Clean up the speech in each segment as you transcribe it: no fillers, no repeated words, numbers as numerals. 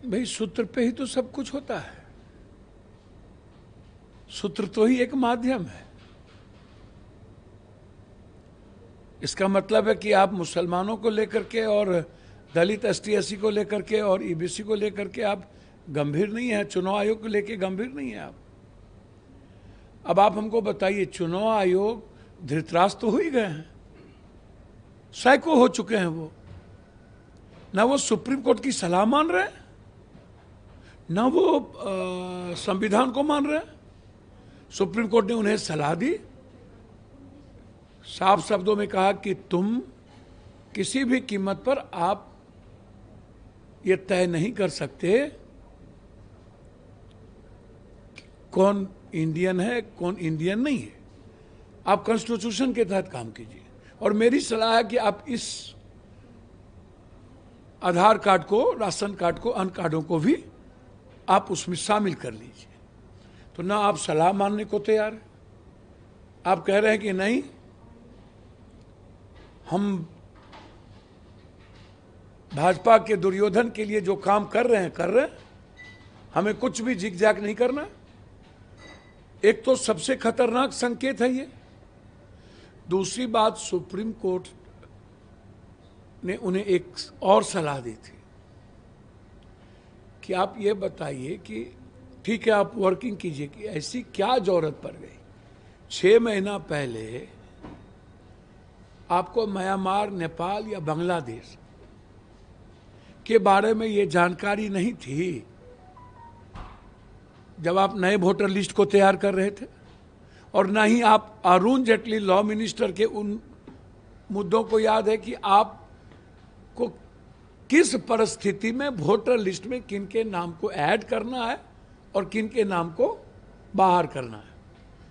भाई सूत्र पे ही तो सब कुछ होता है। सूत्र तो ही एक माध्यम है। इसका मतलब है कि आप मुसलमानों को लेकर के और दलित ST/SC को लेकर के और EBC को लेकर के आप गंभीर नहीं है, चुनाव आयोग को लेकर गंभीर नहीं है आप। अब आप हमको बताइए, चुनाव आयोग धृतराष्ट्र तो हो ही गए हैं, साइको हो चुके हैं वो। ना वो सुप्रीम कोर्ट की सलाह मान रहे हैं, ना वो संविधान को मान रहे हैं। सुप्रीम कोर्ट ने उन्हें सलाह दी, साफ शब्दों में कहा कि तुम किसी भी कीमत पर आप ये तय नहीं कर सकते कौन इंडियन है कौन इंडियन नहीं है। आप कॉन्स्टिट्यूशन के तहत काम कीजिए। और मेरी सलाह है कि आप इस आधार कार्ड को, राशन कार्ड को, अन्य कार्डों को भी आप उसमें शामिल कर लीजिए। तो ना आप सलाह मानने को तैयार है, आप कह रहे हैं कि नहीं, हम भाजपा के दुर्योधन के लिए जो काम कर रहे हैं, हमें कुछ भी जिग-जैग नहीं करना। एक तो सबसे खतरनाक संकेत है ये। दूसरी बात, सुप्रीम कोर्ट ने उन्हें एक और सलाह दी थी कि आप ये बताइए कि ठीक है आप वर्किंग कीजिए कि ऐसी क्या जरूरत पड़ गई 6 महीना पहले आपको म्यांमार, नेपाल या बांग्लादेश के बारे में ये जानकारी नहीं थी जब आप नए वोटर लिस्ट को तैयार कर रहे थे, और ना ही आप अरुण जेटली लॉ मिनिस्टर के उन मुद्दों को याद है कि आपको किस परिस्थिति में वोटर लिस्ट में किन के नाम को ऐड करना है और किन के नाम को बाहर करना है।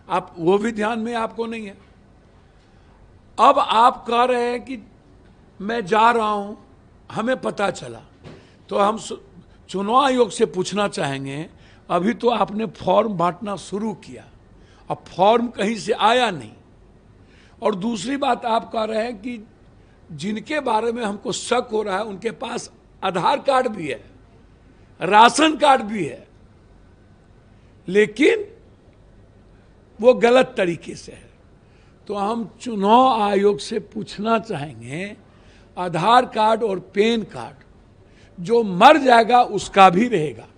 आप वो भी ध्यान में आपको नहीं है। अब आप कह रहे हैं कि मैं जा रहा हूं, हमें पता चला। तो हम चुनाव आयोग से पूछना चाहेंगे, अभी तो आपने फॉर्म बांटना शुरू किया, अब फॉर्म कहीं से आया नहीं। और दूसरी बात, आप कह रहे हैं कि जिनके बारे में हमको शक हो रहा है उनके पास आधार कार्ड भी है, राशन कार्ड भी है, लेकिन वो गलत तरीके से है। तो हम चुनाव आयोग से पूछना चाहेंगे, आधार कार्ड और पैन कार्ड जो मर जाएगा उसका भी रहेगा,